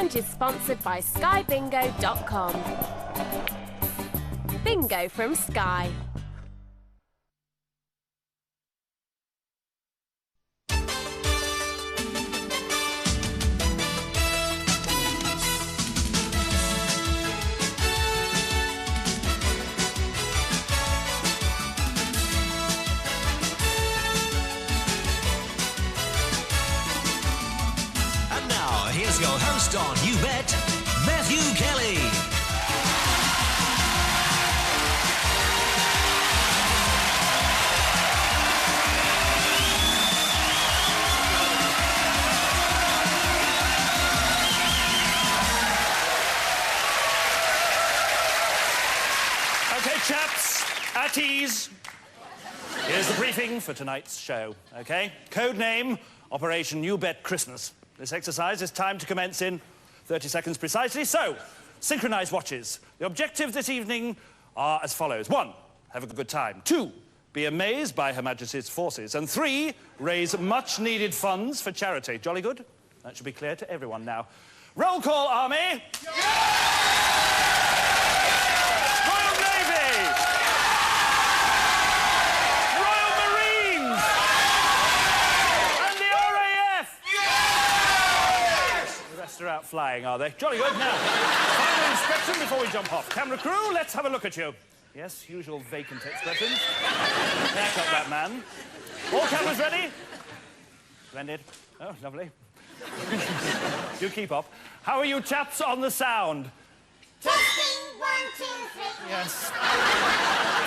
challenge is sponsored by skybingo.com. Bingo from Sky. Here's your host on You Bet, Matthew Kelly. OK, chaps, at ease. Here's the briefing for tonight's show, OK? Code name, Operation You Bet Christmas. This exercise is timed to commence in 30 seconds precisely, so synchronise watches. The objectives this evening are as follows. 1, have a good time. 2, be amazed by Her Majesty's forces. And 3, raise much-needed funds for charity. Jolly good? That should be clear to everyone now. Roll call, Army! Royal Navy! Royal Marines! And the RAF! The rest are out flying, are they? Jolly good. Now, final inspection before we jump off. Camera crew, let's have a look at you. Yes, usual vacant expressions. Haircut that man. All cameras ready? Splendid. Oh, lovely. You keep up. How are you chaps on the sound? Testing, 1, 2, 3. Yes.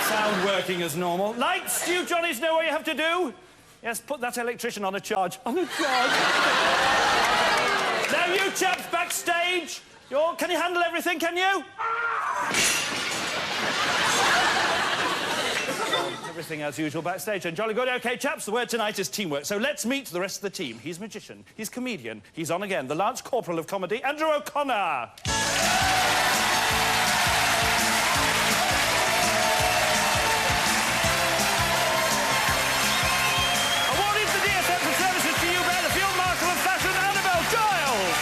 Sound working as normal. Lights, do you Johnnies know what you have to do? Yes, put that electrician on a charge. On a charge. Now you chaps backstage. Can you handle everything, can you? Everything as usual backstage. And jolly good. OK, chaps, the word tonight is teamwork. So let's meet the rest of the team. He's magician, he's comedian, he's on again, the Lance Corporal of comedy, Andrew O'Connor. Awarded the DSM for services to you, the Field Marshal of Fashion, Annabelle Giles.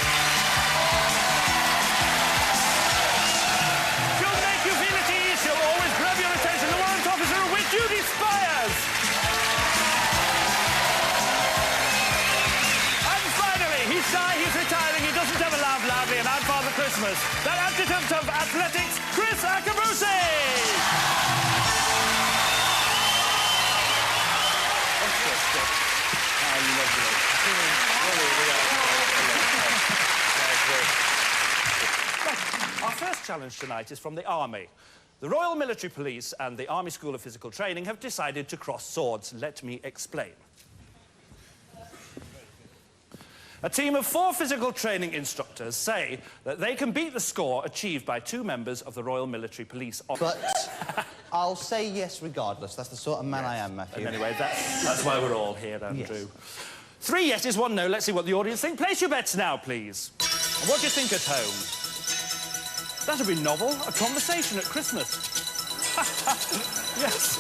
She'll make you feel at ease, she'll always grab your attention, the warrant officer of which Judy Spires. And finally, he's shy, he's retiring, he doesn't ever laugh loudly, and I'm Father Christmas. That adjutant of athletics, Chris Akabusi! Our first challenge tonight is from the Army. The Royal Military Police and the Army School of Physical Training have decided to cross swords. Let me explain. A team of 4 physical training instructors say that they can beat the score achieved by 2 members of the Royal Military Police. But I'll say yes regardless. That's the sort of man I am, Matthew. And anyway, that's why we're all here, Andrew. Yes. 3 yeses, 1 no. Let's see what the audience think. Place your bets now, please. And what do you think at home? That'd be novel. A conversation at Christmas. Yes.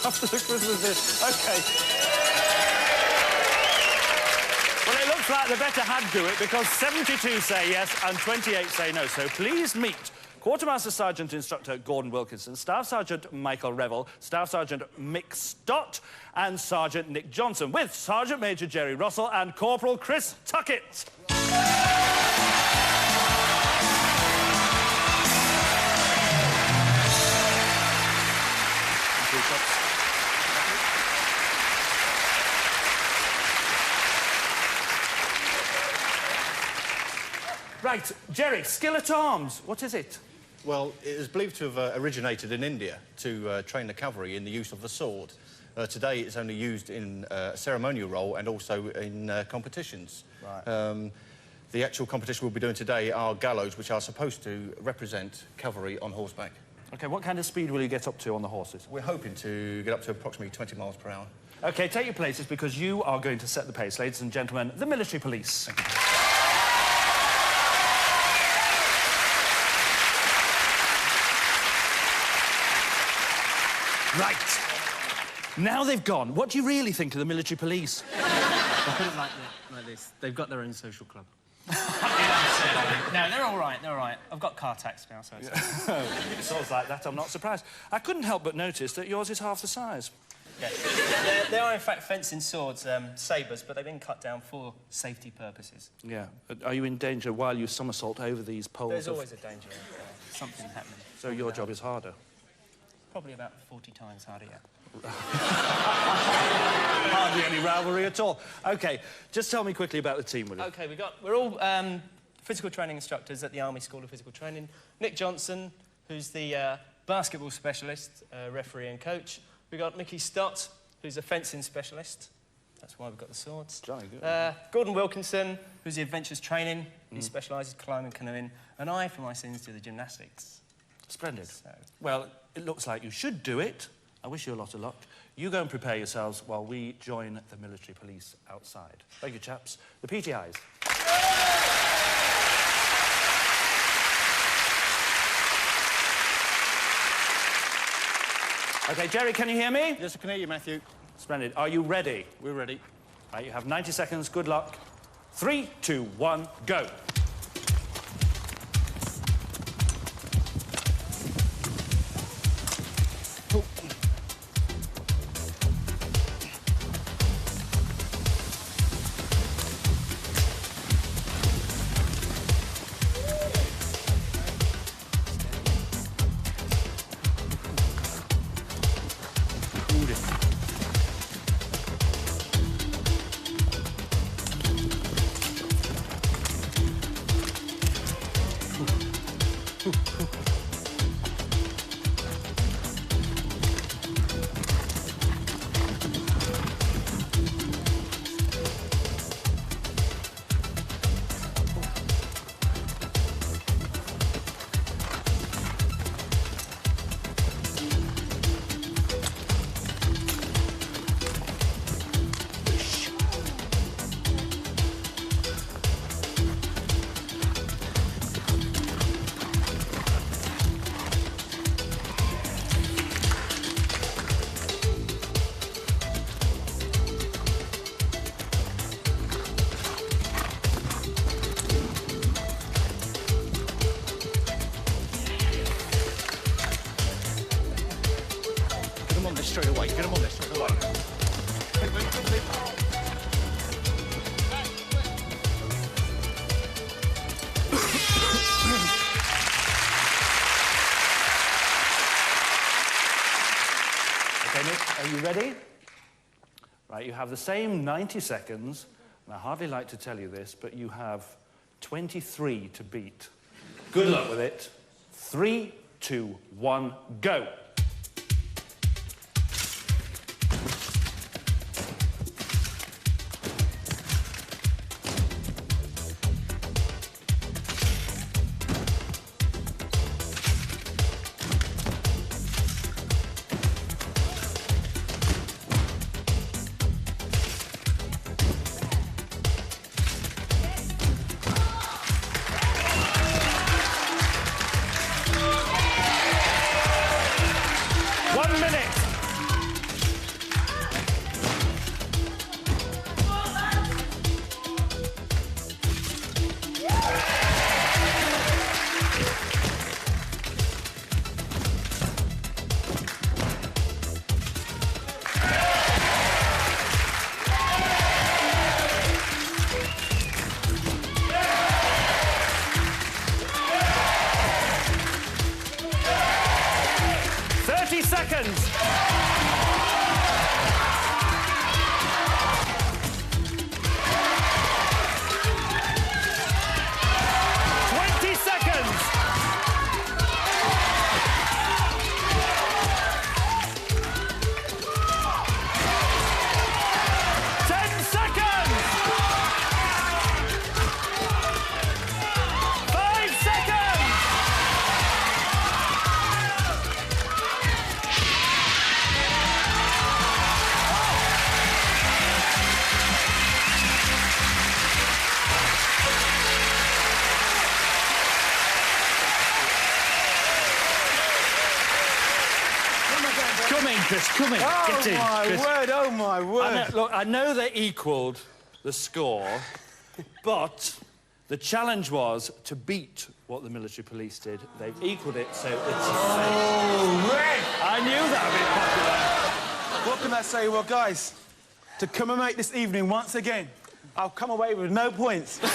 After the Christmas dish. OK. Well, it looks like the better had do it because 72 say yes and 28 say no. So please meet Quartermaster Sergeant Instructor Gordon Wilkinson, Staff Sergeant Michael Revel, Staff Sergeant Mick Stott and Sergeant Nick Johnson with Sergeant Major Jerry Russell and Corporal Chris Tuckett. Right, Jerry, skill at arms, what is it? Well, it is believed to have originated in India to train the cavalry in the use of the sword. Today, it's only used in a ceremonial role and also in competitions. Right. The actual competition we'll be doing today are gallows, which are supposed to represent cavalry on horseback. OK, what kind of speed will you get up to on the horses? We're hoping to get up to approximately 20 miles per hour. OK, take your places because you are going to set the pace, ladies and gentlemen, the military police. Thank you. Right. Now they've gone, what do you really think of the military police? I'll put it like this. They've got their own social club. No, they're all right, they're all right. I've got car tax now, so it's... Swords like that, I'm not surprised. I couldn't help but notice that yours is half the size. Yeah. They are, in fact, fencing swords, sabres, but they've been cut down for safety purposes. Yeah. Are you in danger while you somersault over these poles? There's always a danger of something happening. So your job is harder? Probably about 40 times harder, yeah. Hardly any rivalry at all. OK, just tell me quickly about the team, will you? OK, we're all physical training instructors at the Army School of Physical Training. Nick Johnson, who's the basketball specialist, referee and coach. We've got Mickey Stott, who's a fencing specialist. That's why we've got the swords. Jolly good. Gordon Wilkinson, who's the adventures training. He specialises climbing, canoeing. And I, for my sins, do the gymnastics. Splendid. So. Well, it looks like you should do it. I wish you a lot of luck. You go and prepare yourselves while we join the military police outside. Thank you, chaps. The PTIs. OK, Jerry, can you hear me? Yes, I can hear you, Matthew. Splendid. Are you ready? We're ready. Right, you have 90 seconds. Good luck. 3, 2, 1, go. Straight away. Get him on this straight away. OK, Nick, are you ready? Right, you have the same 90 seconds, and I hardly like to tell you this, but you have 23 to beat. Good luck with it. 3, 2, 1, go. Seconds. 20 seconds. 10 seconds. 5 seconds. 'Chris, come in. Get in, Chris. Word, oh, my word. Look, I know they equalled the score, but The challenge was to beat what the military police did. They've equalled it, so it's Oh, Red! I knew that would be popular. What can I say? Well, guys, to commemorate this evening once again, I'll come away with no points. I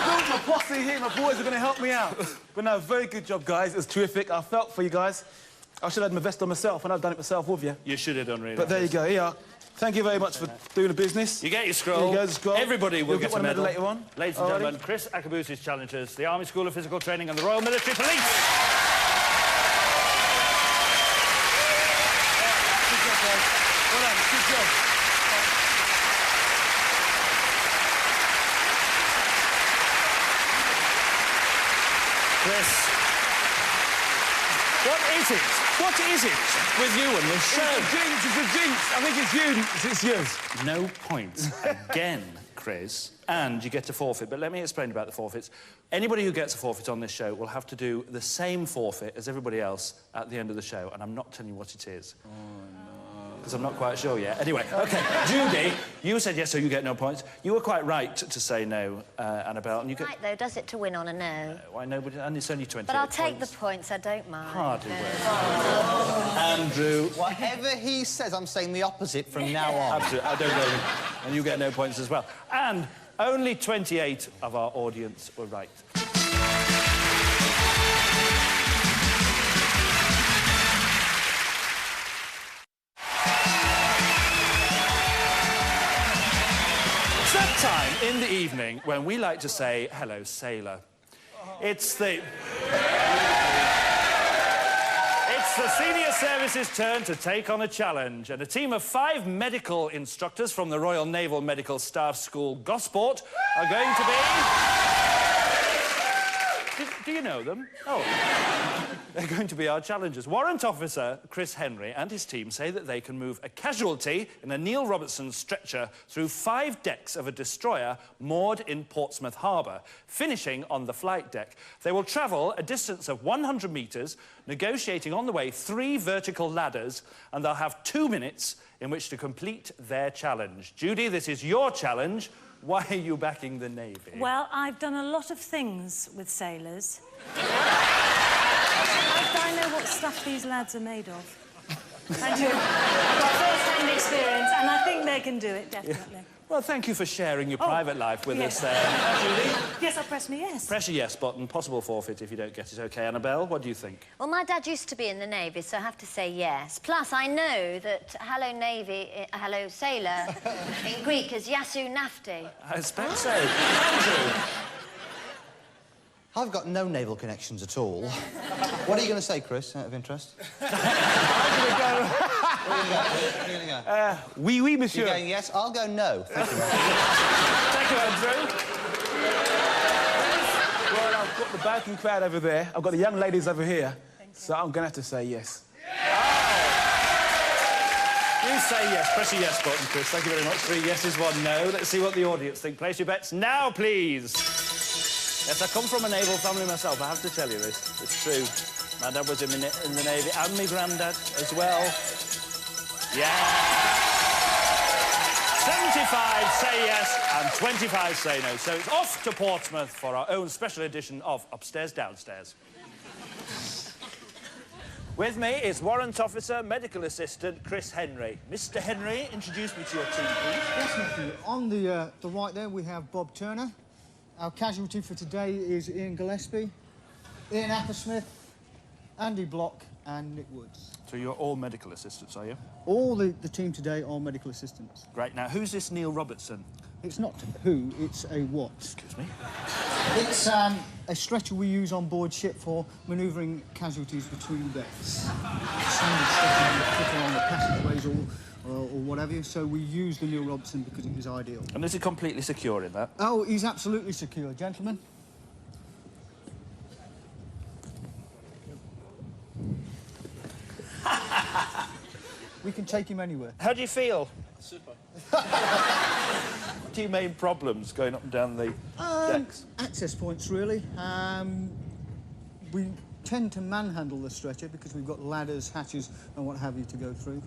built my posse here, my boys are going to help me out. But no, very good job, guys. It was terrific. I felt for you guys. I should have had my vest on myself, and I've done it myself with you. You should have done really. But there you go, here. Thank you very much for doing the business. You get your scroll. Here you go, the scroll. Everybody will You'll get a one medal later on. Ladies and gentlemen, Chris Akabusi's challengers, the Army School of Physical Training and the Royal Military Police. Good job, guys. Well done, good job. Chris, what is it? What is it with you and this show? It's a jinx, it's a jinx. I think it's you. It's yours. No points again, Chris, and you get to forfeit. But let me explain about the forfeits. Anybody who gets a forfeit on this show will have to do the same forfeit as everybody else at the end of the show, and I'm not telling you what it is. Oh, no. Because I'm not quite sure yet. Anyway, OK, Judy, you said yes, so you get no points. You were quite right to say no, Annabelle, and you get... Right, though, does it to win on a no? Why no, and it's only 28 But I'll take points. the points, I don't mind. Hardly worth. Andrew... Whatever he says, I'm saying the opposite from now on. Absolutely, I don't know. And you get no points as well. And only 28 of our audience were right. It's that time in the evening when we like to say, hello, sailor. It's the senior services turn to take on a challenge, and a team of 5 medical instructors from the Royal Naval Medical Staff School, Gosport, are going to be... Do you know them? Oh. They're going to be our challengers. Warrant Officer Chris Henry and his team say that they can move a casualty in a Neil Robertson stretcher through 5 decks of a destroyer moored in Portsmouth Harbour, finishing on the flight deck. They will travel a distance of 100 metres, negotiating on the way 3 vertical ladders, and they'll have 2 minutes in which to complete their challenge. Judy, this is your challenge. Why are you backing the Navy? Well, I've done a lot of things with sailors. I know what stuff these lads are made of. I do. I've got first-hand experience, and I think they can do it, definitely. Yeah. Well, thank you for sharing your private life with us there, Judy. Yes, I'll press me yes. Press a yes button, possible forfeit if you don't get it. OK, Annabelle, what do you think? Well, my dad used to be in the Navy, so I have to say yes. Plus, I know that hello Navy, hello sailor in Greek is yasu nafti. I expect so. Andrew? I've got no naval connections at all. What are you going to say, Chris, out of interest? Where are you going to go? Oui, oui, monsieur. You're going yes? I'll go no. Thank you. Thank you, Andrew. Well, I've got the banking crowd over there. I've got the young ladies over here. So I'm going to have to say yes. You say yes. Press a yes button, Chris. Thank you very much. 3 yeses, 1 no. Let's see what the audience think. Place your bets now, please. Yes, I come from a naval family myself. I have to tell you this. It's true. My dad was in the Navy, and my granddad as well. Yeah. 75 say yes, and 25 say no. So it's off to Portsmouth for our own special edition of Upstairs Downstairs. With me is Warrant Officer, Medical Assistant Chris Henry. Mr. Henry, introduce me to your team, please. Yes, Matthew. On the right there, we have Bob Turner. Our casualty for today is Ian Gillespie, Ian Appersmith, Andy Block and Nick Woods. So you're all medical assistants, are you? All the team today are medical assistants. Great. Now, who's this Neil Robertson? It's not who, it's a what. Excuse me? It's a stretcher we use on board ship for manoeuvring casualties between decks. Standard stretcher you put on the passageways or whatever, so we use the Neil Robertson because it is ideal. And is it completely secure in that? Oh, he's absolutely secure, gentlemen. We can take him anywhere. How do you feel? Super. What are your main problems going up and down the decks? Access points, really. We tend to manhandle the stretcher because we've got ladders, hatches and what have you to go through.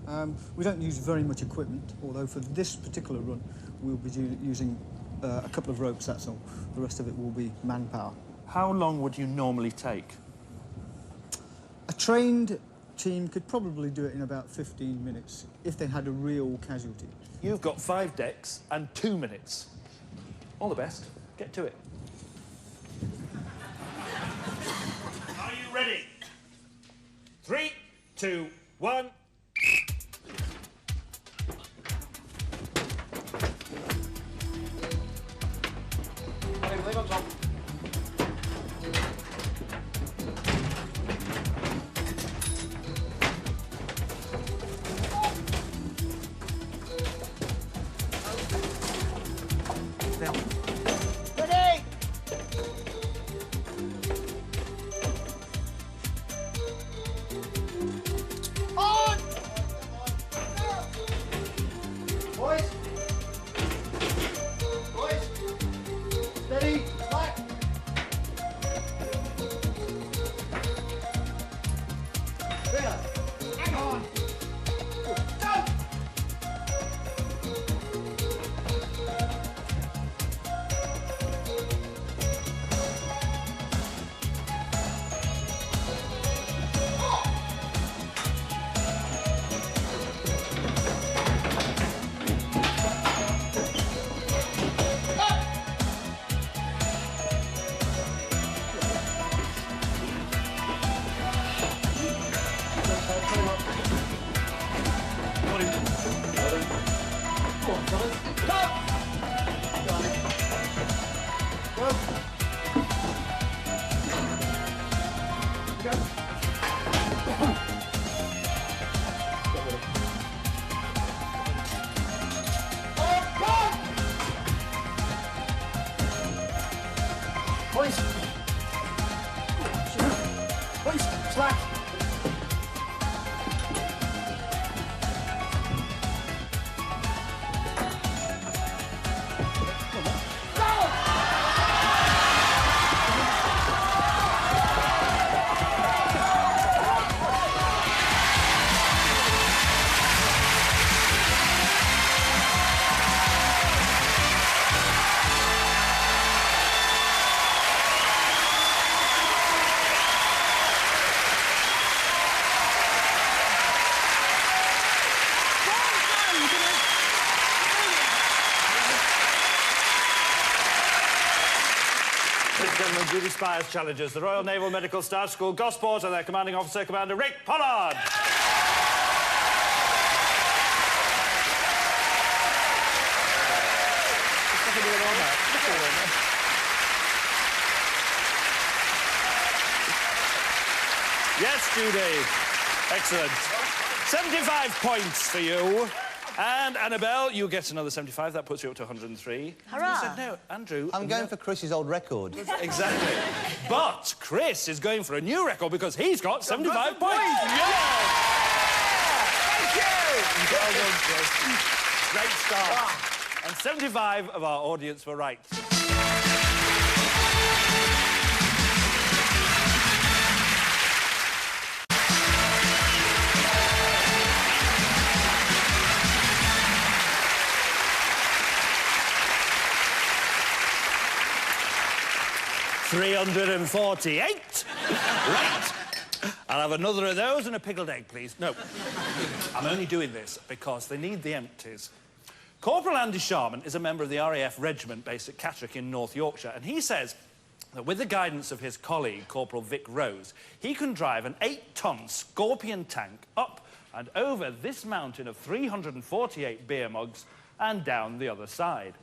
We don't use very much equipment, although for this particular run we'll be using a couple of ropes, that's all. The rest of it will be manpower. How long would you normally take? A trained team could probably do it in about 15 minutes if they had a real casualty. You've got 5 decks and 2 minutes. All the best. Get to it. Are you ready? 3, 2, 1. Leave on top. Ready! On! Boys! Boys! Steady! Slack! There! Hang on! Go! Boys! Boys, slack! Ladies and gentlemen, Duty Spires challengers, the Royal Naval Medical Staff School Gosport and their commanding officer, Commander Rick Pollard. Yes, Judy. Excellent. 75 points for you. And Annabelle, you get another 75. That puts you up to 103. Hurrah. You said no, Andrew. I'm going for Chris's old record. Exactly. But Chris is going for a new record because he's got 75 points. Yeah! Thank you! Well done, Chris. Great start. And 75 of our audience were right. $348. Right. I'll have another of those and a pickled egg, please. No. I'm only doing this because they need the empties. Corporal Andy Sharman is a member of the RAF regiment based at Catterick in North Yorkshire, and he says that with the guidance of his colleague, Corporal Vic Rose, he can drive an 8-ton Scorpion tank up and over this mountain of 348 beer mugs and down the other side.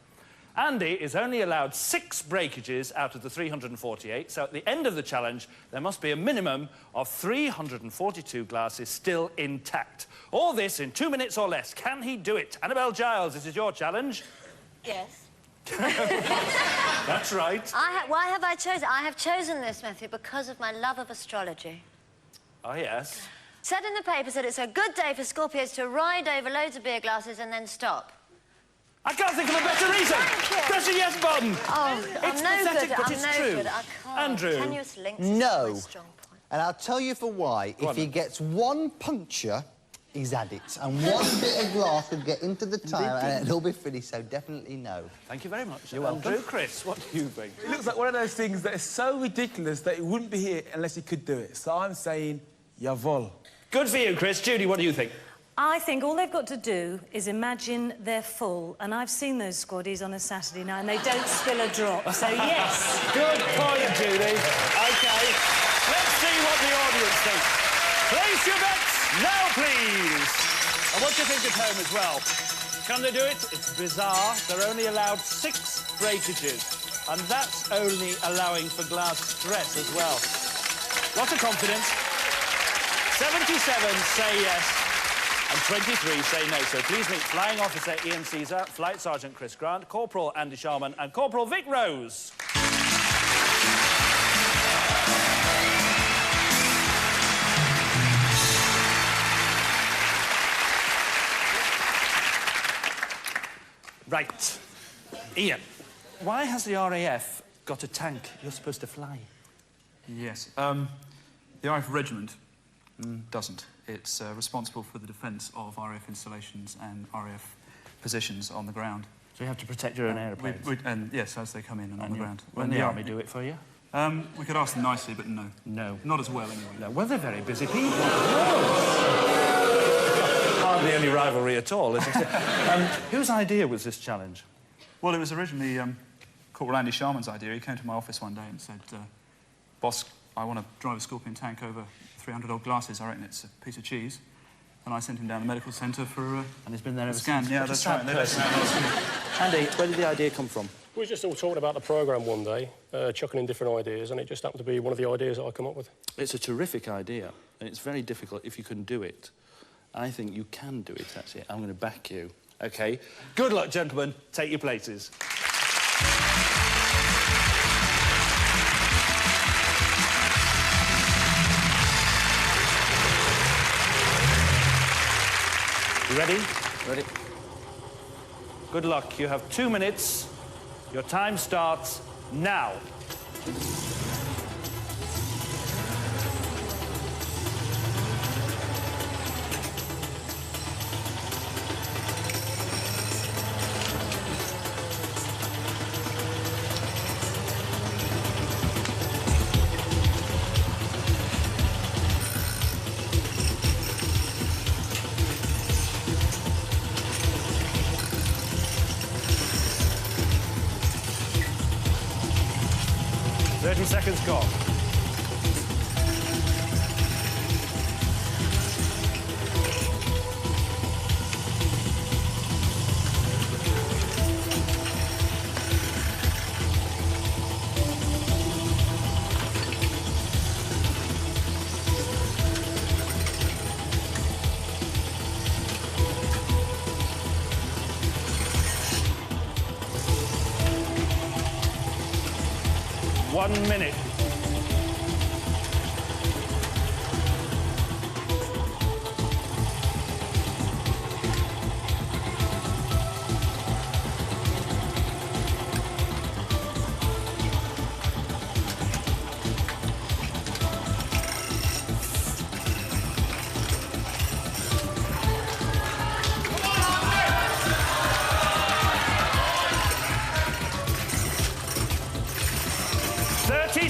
Andy is only allowed 6 breakages out of the 348, so at the end of the challenge, there must be a minimum of 342 glasses still intact. All this in 2 minutes or less. Can he do it? Annabelle Giles, this is your challenge. Yes. That's right. Why have I chosen? I have chosen this, Matthew, because of my love of astrology. Oh, yes. Said in the papers that it's a good day for Scorpios to ride over loads of beer glasses and then stop. I can't think of a better reason. Press the yes button. Oh, it's I'm no pathetic, good. but I'm it's no true. good. I can't. Andrew. Tenuous links is No. my strong point. And I'll tell you for why. Go If on, he then. gets 1 puncture, He's had it. And one bit of glass could get into the tyre and it'll be finished, so definitely no. Thank you very much. You're welcome. Chris, what do you think? It looks like one of those things that is so ridiculous that it wouldn't be here unless he could do it. So I'm saying, jawohl. Good for you, Chris. Judy, what do you think? I think all they've got to do is imagine they're full, and I've seen those squaddies on a Saturday night, and they don't spill a drop, so yes. Good point, Judy. OK, let's see what the audience thinks. Place your bets now, please. And what do you think at home as well? Can they do it? It's bizarre. They're only allowed 6 breakages, and that's only allowing for glass stress as well. Lots of confidence. 77 say yes. And 23 say no. So please meet Flying Officer Ian Caesar, Flight Sergeant Chris Grant, Corporal Andy Sharman and Corporal Vic Rose. Right. Ian, why has the RAF got a tank you're supposed to fly? Yes. The RAF regiment doesn't. It's responsible for the defence of RAF installations and RAF positions on the ground. So you have to protect your own aeroplanes? And yes, as they come in and on the ground. Won't the Army do it for you? We could ask them nicely, but no. No. Not as well, anyway. No. Well, they're very busy people. Hardly any rivalry at all, is it? Whose idea was this challenge? Well, it was originally Corporal Andy Sharman's idea. He came to my office one day and said, Boss, I want to drive a Scorpion tank over 300-odd glasses. I reckon it's a piece of cheese. And I sent him down to the medical centre for and he's been there ever scan. Since. Yeah, that's right. Andy, where did the idea come from? We were just all talking about the programme one day, chucking in different ideas, and it just happened to be one of the ideas that I come up with. It's a terrific idea, and it's very difficult if you can do it. I think you can do it, actually. I'm going to back you. OK. Good luck, gentlemen. Take your places. You ready? Ready. Good luck. You have 2 minutes. Your time starts now. Seconds gone. One minute.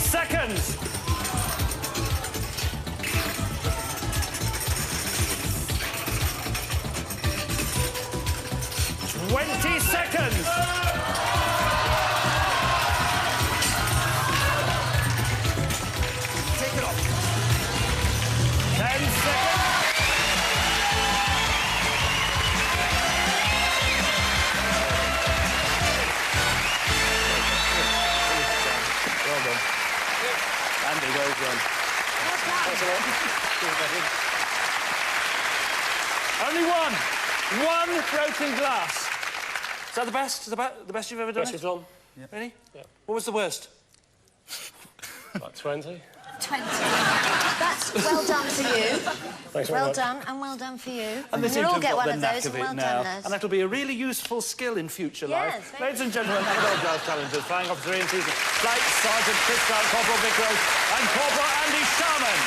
Seconds. 20 seconds. Take it off. 10 seconds. Well done. Andy, well done. Only one. One broken glass. Is that the best? Is that the best you've ever done? Best we've done. Yeah. Really? Yeah. What was the worst? Like 20. 20. That's well done for you. Thanks very well much. done, and well done for you. And they seem You'll to all get have got one the of knack those, of and it well now. done, Les. And that'll be a really useful skill in future Yes, life. very Ladies and gentlemen, Annabelle Giles challengers, Flying Officer Ian Caesar, Flight Sergeant Chris Grant, Corporal Vic Rose, and Corporal Andy Sharman.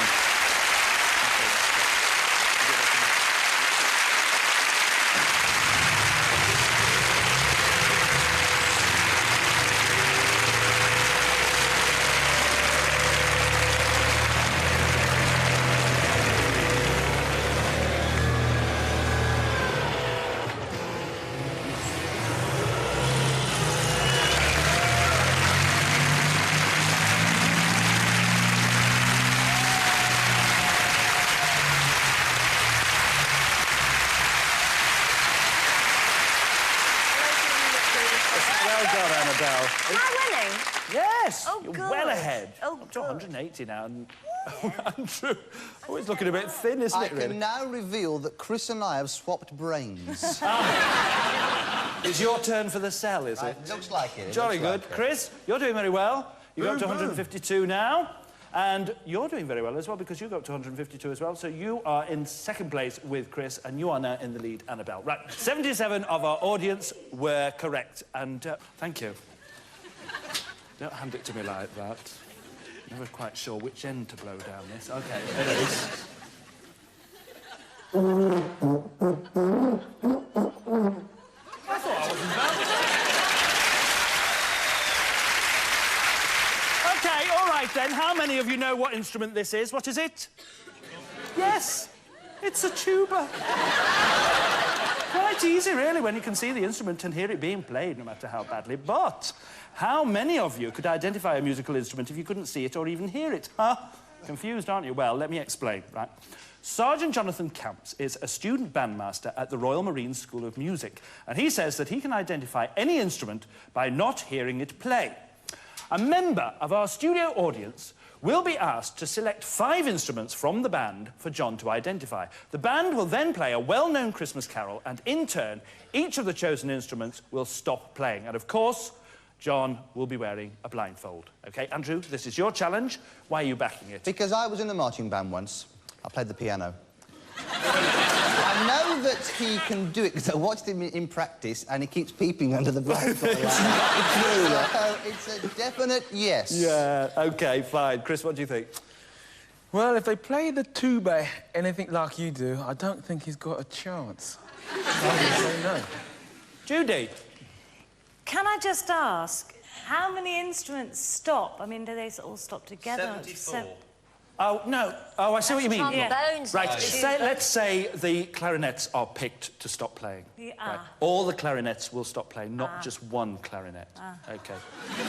yourself. Am I winning? Yes! Oh, You're good. well ahead. Oh, Up to 180 now. And... Andrew, oh, it's looking a bit thin, isn't I it, really? can now reveal that Chris and I have swapped brains. It's your turn for the cell, is it? Looks like it. Jolly good. Like it. Chris, you're doing very well. You go up to 152 now. And you're doing very well as well, because you go up to 152 as well. So you are in second place with Chris, and you are now in the lead, Annabelle. Right, 77 of our audience were correct. And thank you. Don't hand it to me like that. Never quite sure which end to blow down this. OK, there it is. I thought I wasn't bad. OK, all right then. How many of you know what instrument this is? What is it? Yes, it's a tuba. Quite easy, really, when you can see the instrument and hear it being played, no matter how badly. But how many of you could identify a musical instrument if you couldn't see it or even hear it? Huh? Confused, aren't you? Well, let me explain, right? Sergeant Jonathan Camps is a student bandmaster at the Royal Marines School of Music, and he says that he can identify any instrument by not hearing it play. A member of our studio audience will be asked to select 5 instruments from the band for John to identify. The band will then play a well-known Christmas carol, and in turn, each of the chosen instruments will stop playing. And of course, John will be wearing a blindfold. OK, Andrew, this is your challenge. Why are you backing it? Because I was in a marching band once. I played the piano. I know that he can do it because I watched him in practice and he keeps peeping under the blindfold. So it's a definite yes. Yeah, OK, fine. Chris, what do you think? Well, if they play the tuba anything like you do, I don't think he's got a chance. I would say no. Judy? Can I just ask, how many instruments stop? I mean, do they all stop together? 74. Oh, no. Oh, I see what you mean. Trombones. Right, let's say the clarinets are picked to stop playing. Yeah. Right. All the clarinets will stop playing, not just one clarinet. OK.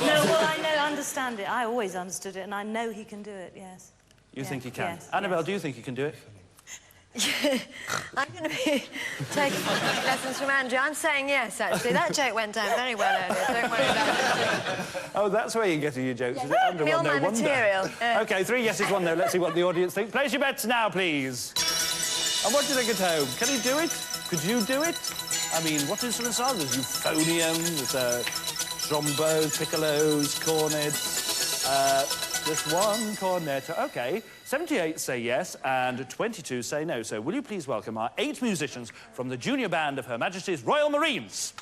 No, well, I understand it. I always understood it, and I know he can do it, yes. You think he can? Yes, Annabelle, do you think he can do it? I'm going to be taking lessons from Andrew. I'm saying yes, actually. That joke went down very well earlier. Don't worry about it. Oh, that's where you're getting your jokes, is it? Andrew, all well, my no wonder. material. OK, 3 yeses, 1 no. Let's see what the audience thinks. Place your bets now, please. And what do you think at home? Can he do it? Could you do it? I mean, what instruments are there? There's euphonium, there's trombones, piccolos, cornets, just one cornet. OK, 78 say yes and 22 say no. So will you please welcome our 8 musicians from the junior band of Her Majesty's Royal Marines?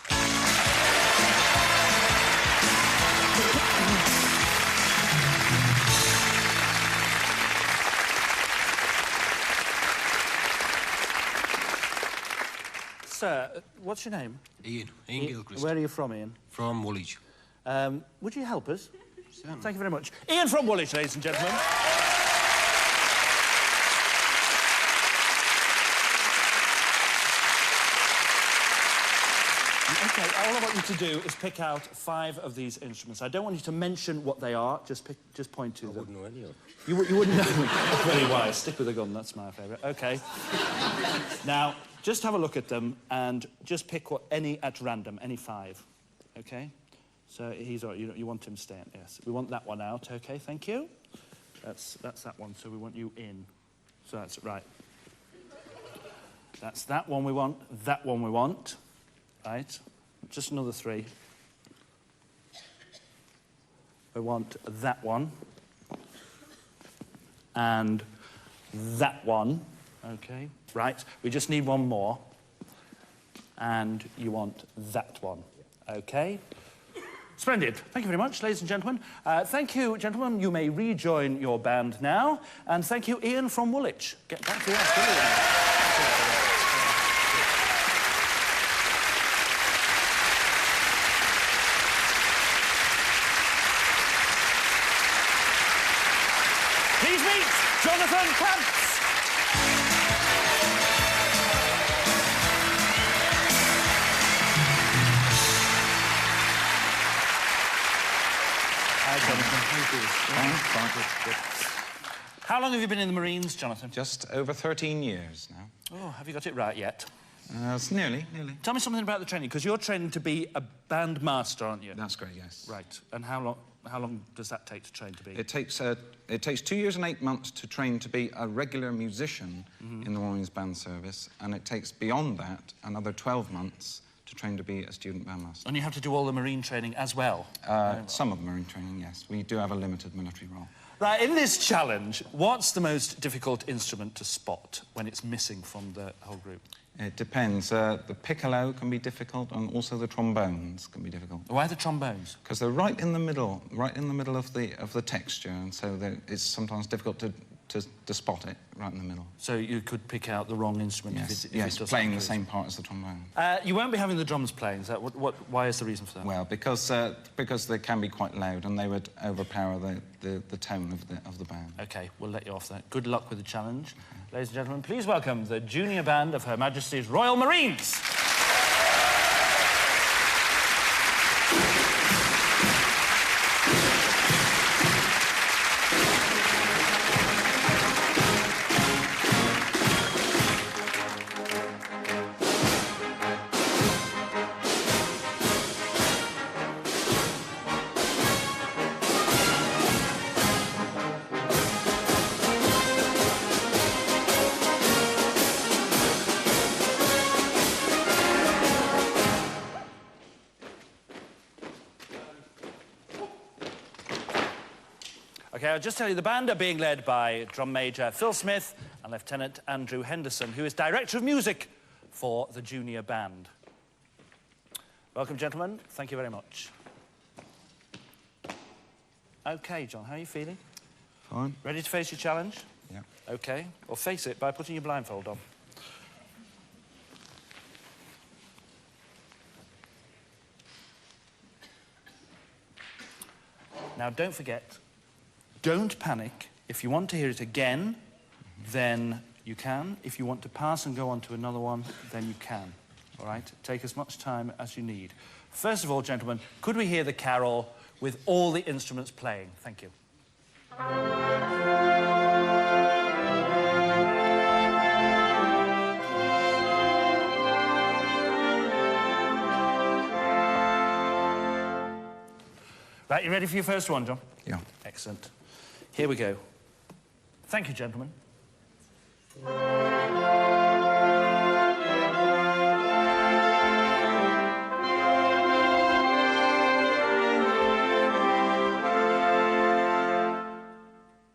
Sir, what's your name? Ian Gilchrist. Where are you from, Ian? From Woolwich. Would you help us? Certainly. Thank you very much. Ian from Woolwich, ladies and gentlemen. OK, all I want you to do is pick out 5 of these instruments. I don't want you to mention what they are, just point to them. I wouldn't know any of them. You wouldn't know them? Very wise. Stick with a gun, that's my favourite. OK. Now, just have a look at them and just pick any at random, any 5. OK? So he's all right. You want him staying, yes. We want that one out, OK, thank you. That's that one, so we want you in. So that's right. That's that one we want, that one we want. Right, just another 3. We want that one. And that one. OK, right. We just need one more. And you want that one. OK? Splendid. Thank you very much, ladies and gentlemen. Thank you, gentlemen. You may rejoin your band now. And thank you, Ian from Woolwich. Get back to your Please meet Jonathan Camps. How long have you been in the Marines, Jonathan? Just over 13 years now. Oh, have you got it right yet? It's nearly. Tell me something about the training, because you're training to be a band master, aren't you? That's great, yes. Right. And how long does that take to train to be? It takes 2 years and 8 months to train to be a regular musician in the Royal Marines Band Service, and it takes beyond that another 12 months to train to be a student bandmaster. And you have to do all the Marine training as well? Some of the Marine training, yes. We do have a limited military role. Right, in this challenge, what's the most difficult instrument to spot when it's missing from the whole group? It depends. The piccolo can be difficult, and also the trombones can be difficult. Why the trombones? Because they're right in the middle of the texture, and so it's sometimes difficult to spot it right in the middle. So you could pick out the wrong instrument if it doesn't playing the same part as the trombone. You won't be having the drums playing. Is that why is the reason for that? Well, because they can be quite loud, and they would overpower the tone of the band. OK, we'll let you off that. Good luck with the challenge. Ladies and gentlemen, please welcome the junior band of Her Majesty's Royal Marines. OK, I'll just tell you, the band are being led by Drum Major Phil Smith and Lieutenant Andrew Henderson, who is Director of Music for the junior band. Welcome, gentlemen. Thank you very much. OK, John, how are you feeling? Fine. Ready to face your challenge? Yeah. OK, well, face it by putting your blindfold on. Now, don't forget, don't panic. If you want to hear it again, then you can. If you want to pass and go on to another one, then you can. All right? Take as much time as you need. First of all, gentlemen, could we hear the carol with all the instruments playing? Thank you. Right, you ready for your first one, John? Yeah. Excellent. Here we go. Thank you, gentlemen.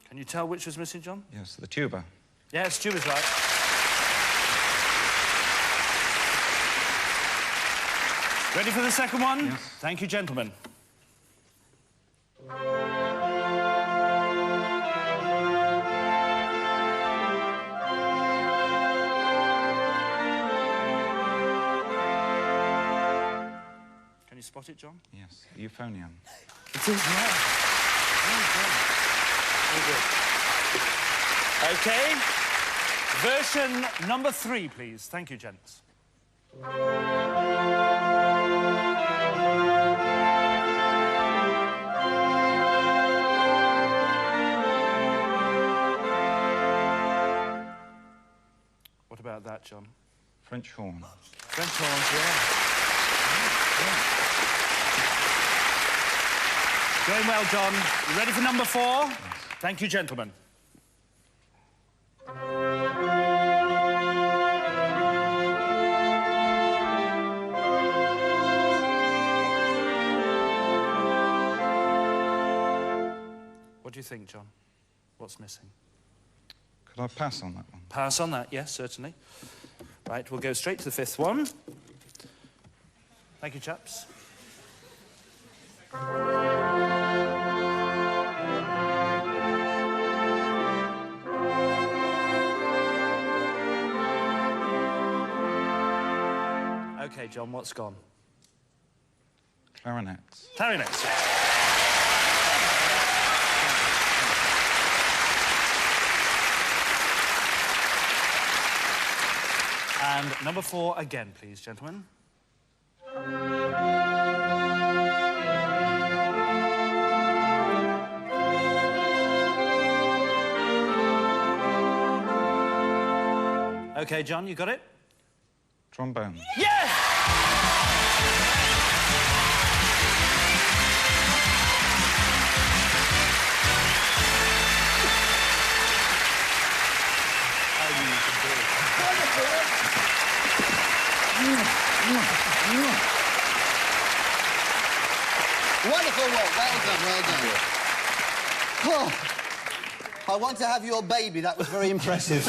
Can you tell which was missing, John? Yes, the tuba. Yes, tuba's right. Ready for the second one? Yes. Thank you, gentlemen. Can you spot it, John? Yes, the euphonium. It is, yeah. Very good. OK. Version number 3, please. Thank you, gents. What about that, John? French horn. French horns, yeah. Going well, John. You ready for number 4? Yes. Thank you, gentlemen. What do you think, John? What's missing? Could I pass on that one? Pass on that, yes, certainly. Right, we'll go straight to the 5th one. Thank you, chaps. OK, John, what's gone? Clarinets. Clarinets. And number 4 again, please, gentlemen. OK, John, you got it? Trombone. Yes! Wonderful work. Well done, well done. Oh, I want to have your baby. That was very impressive.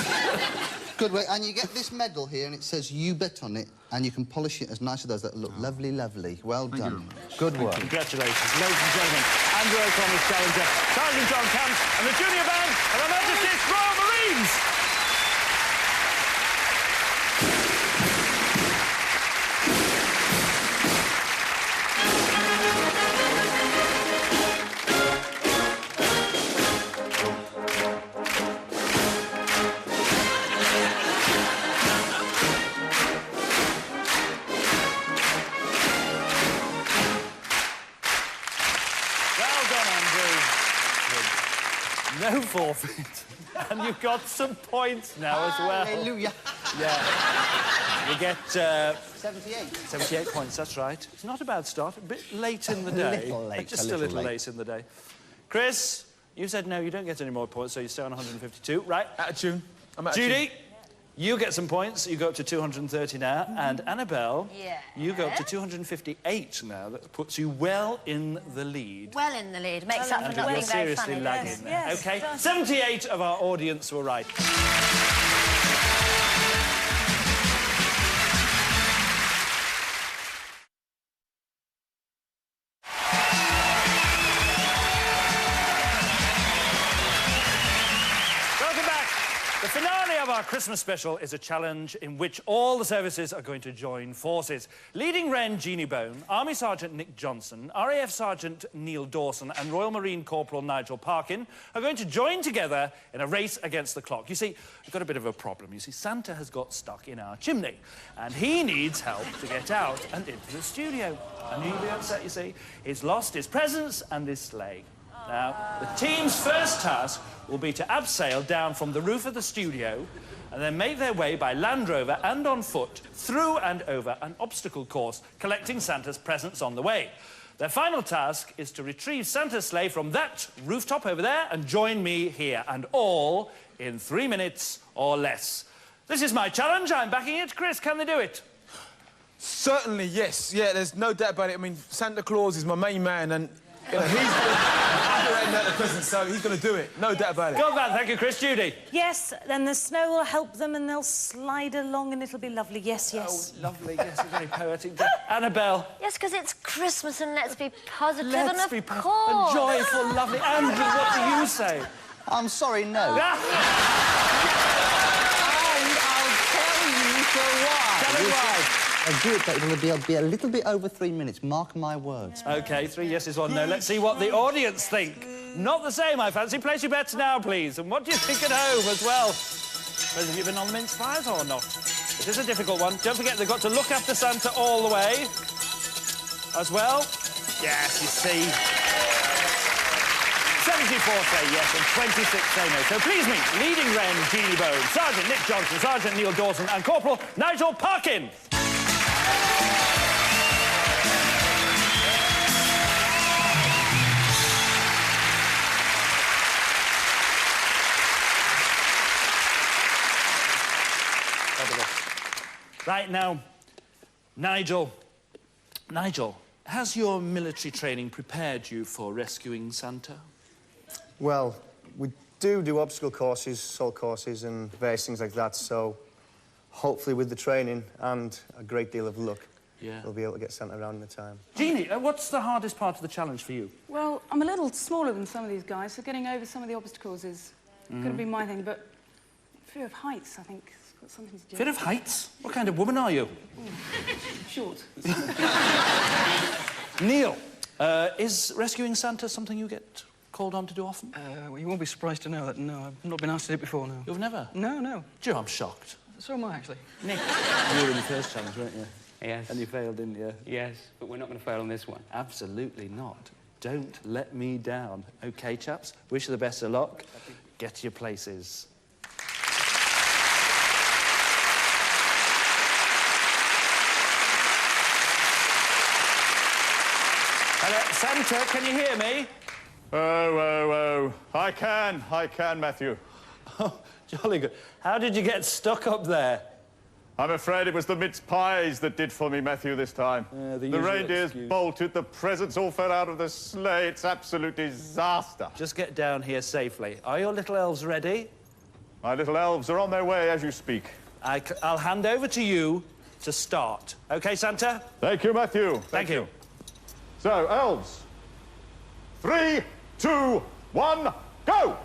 Good work. And you get this medal here, and it says "You Bet" on it, and you can polish it as nice as those that look lovely, lovely. Well done. Good work. Congratulations, ladies and gentlemen. Andrew O'Connor's challenger, Sergeant John Camps, and the junior band of Her Majesty's Royal Marines. No forfeit. And you've got some points now as well. Hallelujah. Yeah. You get... 78. 78 points, that's right. It's not a bad start. A bit late in the day. Little late, Just a little late in the day. Chris, you said no, you don't get any more points, so you stay on 152. Right. Out of tune. I'm out of Judy, tune. you get some points. You go up to 230 now. And Annabelle, Yeah. you go up to 258 now. That puts you well in the lead. Well in the lead. Makes up for And not you're being very seriously funny. lagging there. Yes, OK, it does. 78 of our audience were right. The finale of our Christmas special is a challenge in which all the services are going to join forces. Leading Wren Jeannie Bone, Army Sergeant Nick Johnson, RAF Sergeant Neil Dawson and Royal Marine Corporal Nigel Parkin are going to join together in a race against the clock. You see, we've got a bit of a problem. You see, Santa has got stuck in our chimney and he needs help to get out and into the studio. And he'll be upset, you see. He's lost his presents and his sleigh. Now, the team's first task will be to abseil down from the roof of the studio and then make their way by Land Rover and on foot through and over an obstacle course, collecting Santa's presents on the way. Their final task is to retrieve Santa's sleigh from that rooftop over there and join me here, and all in 3 minutes or less. This is my challenge. I'm backing it. Chris, can they do it? Certainly, yes. Yeah, there's no doubt about it. I mean, Santa Claus is my main man, and you know, he's operating out the present, so he's going to do it. No doubt about it. Good man. Thank you, Chris. Judy? Yes, then the snow will help them and they'll slide along and it'll be lovely. Yes, yes. Oh, lovely. Yes, very poetic. Annabelle? Yes, because it's Christmas and let's be positive Let's and be of course. and joyful, lovely. Andrew, what do you say? I'm sorry, no. And I'll tell you for why. Tell me why. I'll do it, but it'll be a little bit over 3 minutes. Mark my words. OK, 3 yeses, 1 no. Let's see what the audience think. Not the same, I fancy. Place your bets now, please. And what do you think at home as well? Have you been on the mince pies or not? It is a difficult one. Don't forget, they've got to look after Santa all the way. As well. Yes, you see. 74 say yes and 26 say no. So please meet leading Wren Jeannie Bone, Sergeant Nick Johnson, Sergeant Neil Dawson and Corporal Nigel Parkin. Right now, Nigel, has your military training prepared you for rescuing Santa? Well, we do obstacle courses, assault courses and various things like that, so hopefully with the training and a great deal of luck, we'll be able to get Santa around in the time. Jeannie, what's the hardest part of the challenge for you? Well, I'm a little smaller than some of these guys, so getting over some of the obstacles is going to be my thing, but fear of heights, I think, has got something to do with it. Fear of heights? What kind of woman are you? Short. Neil, is rescuing Santa something you get called on to do often? Well, you won't be surprised to know that, no, I've not been asked to do it before, no. You've never? No, no. Do you know, I'm shocked. So am I, actually. Nick, you were in the first challenge, weren't you? Yes. And you failed, didn't you? Yes, but we're not going to fail on this one. Absolutely not. Don't let me down. OK, chaps, wish you the best of luck. Get to your places. Santa, can you hear me? Oh. I can, Matthew. Oh, jolly good. How did you get stuck up there? I'm afraid it was the mince pies that did for me, Matthew, this time. The reindeers bolted, the presents all fell out of the sleigh. It's absolute disaster. Just get down here safely. Are your little elves ready? My little elves are on their way as you speak. I'll hand over to you to start. OK, Santa? Thank you, Matthew. Thank you. So, elves, 3, 2, 1, go!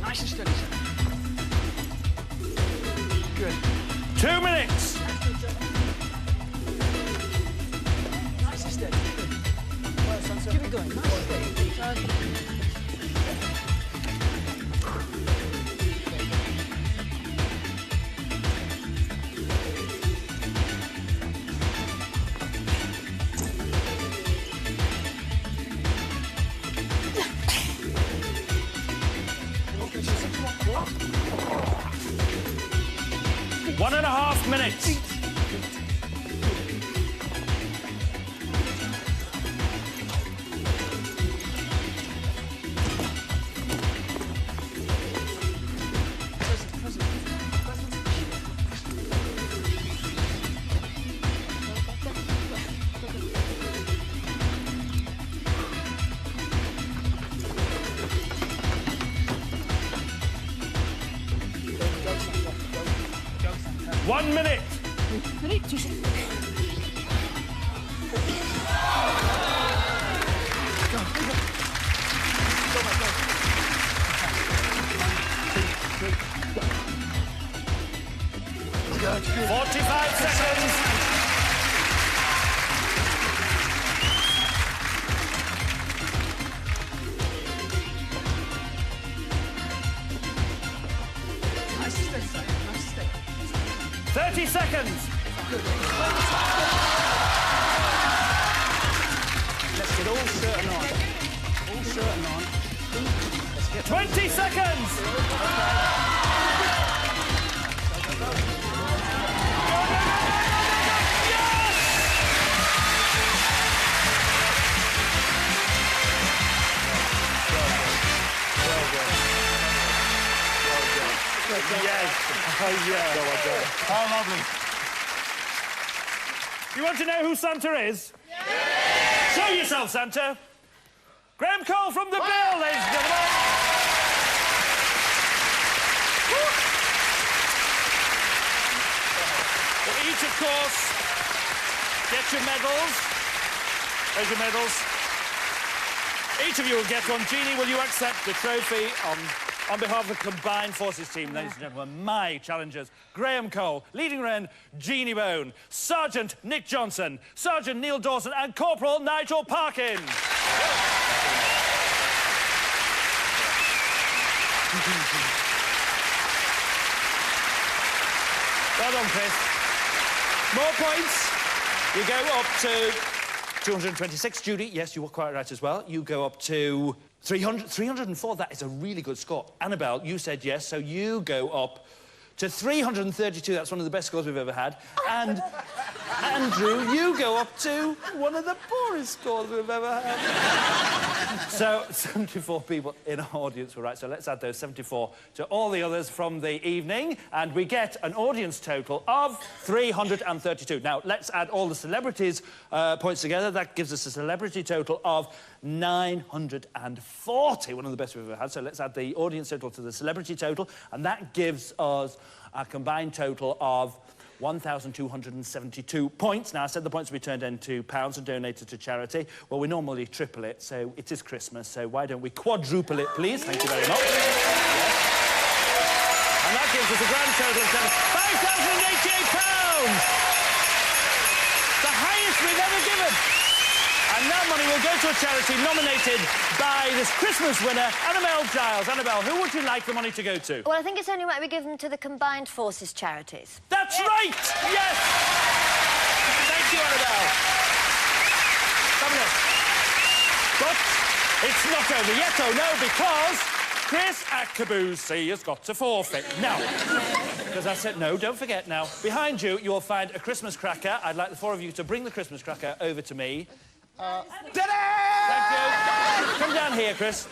Nice and steady, sir. Good. 2 minutes. Nice and steady. Good. Well, son, keep it going. Nice and steady. One and a half minutes. One minute. Ready? 2 seconds. Go. 45 seconds. Nice and steady, sir. Nice and steady. 30 seconds. Let's get all shirt and on. All shirt and on. Let's get 20 seconds. Yes. Oh, yeah. How lovely. You want to know who Santa is? Yeah. Show yourself, Santa. Graham Cole from The Bill, ladies and gentlemen. Well, each, of course, get your medals. There's your medals. Each of you will get one. Jeannie, will you accept the trophy on behalf of the Combined Forces team? Ladies and gentlemen, my challengers, Graham Cole, Leading Wren, Jeannie Bone, Sergeant Nick Johnson, Sergeant Neil Dawson and Corporal Nigel Parkin. Well done, Chris. More points. You go up to 226. Judy, yes, you were quite right as well. You go up to 304. That is a really good score. Annabelle, you said yes, so you go up to 332. That's one of the best scores we've ever had. And Andrew, you go up to one of the poorest scores we've ever had. So, 74 people in our audience were right, so let's add those 74 to all the others from the evening, and we get an audience total of 332. Now, let's add all the celebrities' points together. That gives us a celebrity total of 940, one of the best we've ever had. So let's add the audience total to the celebrity total, and that gives us a combined total of 1,272 points. Now, I said the points will be turned into pounds and donated to charity. Well, we normally triple it, so it is Christmas, so why don't we quadruple it, please? Thank you very much. Yes. And that gives us a grand total of £5,088. The highest we've ever given. And that money will go to a charity nominated by this Christmas winner, Annabelle Giles. Annabelle, who would you like the money to go to? Well, I think it's only right we give them to the Combined Forces charities. That's right! Yes! Thank you, Annabelle. Fabulous. But it's not over yet, oh no, because Chris Akabusi has got to forfeit. Now, because I said no, don't forget now. Behind you, you'll find a Christmas cracker. I'd like the four of you to bring the Christmas cracker over to me. Thank you. Come down here, Chris.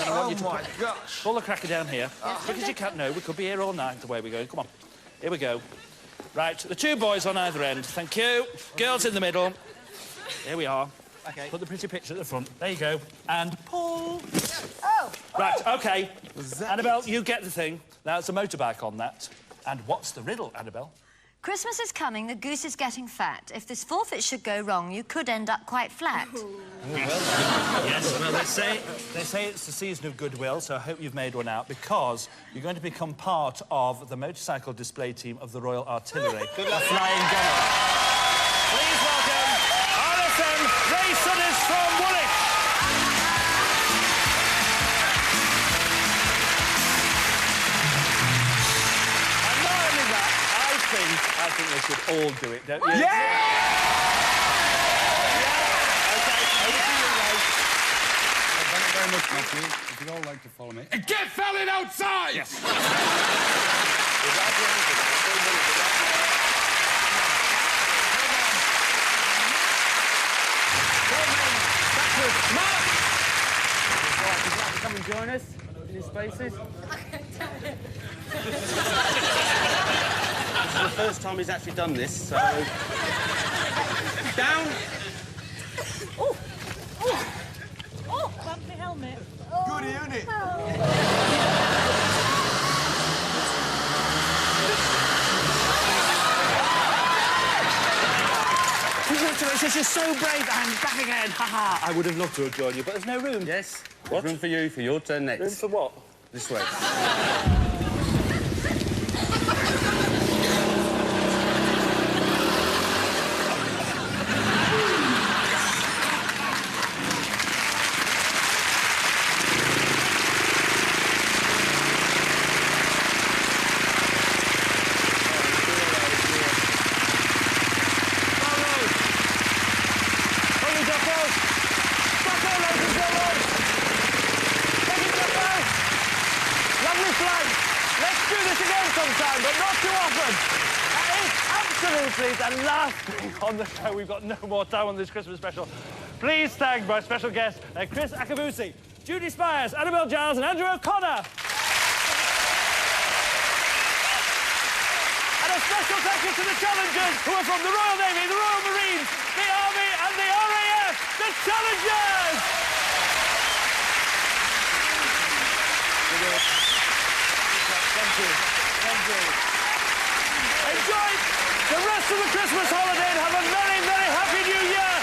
And I want you to gosh. Pull the cracker down here. Because you can't know, we could be here all night the way we're going. Come on. Here we go. Right, the two boys on either end. Thank you. Girls in the middle. Here we are. Okay. Put the pretty picture at the front. There you go. And pull. Oh. Right, OK. Annabelle, you get the thing. Now, it's a motorbike on that. And what's the riddle, Annabelle? Christmas is coming, the goose is getting fat. If this forfeit should go wrong, you could end up quite flat. Yes, well, they say it's the season of goodwill, so I hope you've made one out, because you're going to become part of the motorcycle display team of the Royal Artillery. Good luck. Flying Gunner. Please welcome RSM Ray Sudders from Woolwich. And not only that, I think they should all do it, don't you? Yeah! Thank you very much, Matthew. If you'd all like to follow me. And get Fallon outside! Yes. Mark! Would you like to come and join us in these spaces? This is the first time he's actually done this, so... Down! Oh, bumped the helmet. Good unit. Congratulations, you're so brave, and back again. Ha-ha. I would have loved to have joined you, but there's no room. Yes. What? There's room for you, for your turn next. Room for what? This way. And last thing on the show, we've got no more time on this Christmas special. Please thank my special guests, Chris Akabusi, Judy Spires, Annabelle Giles and Andrew O'Connor. And a special thank you to the challengers who are from the Royal Navy, the Royal Marines, the Army and the RAF, the challengers! Thank you. Thank you. Enjoy the rest of the Christmas holiday and have a very, very happy New Year!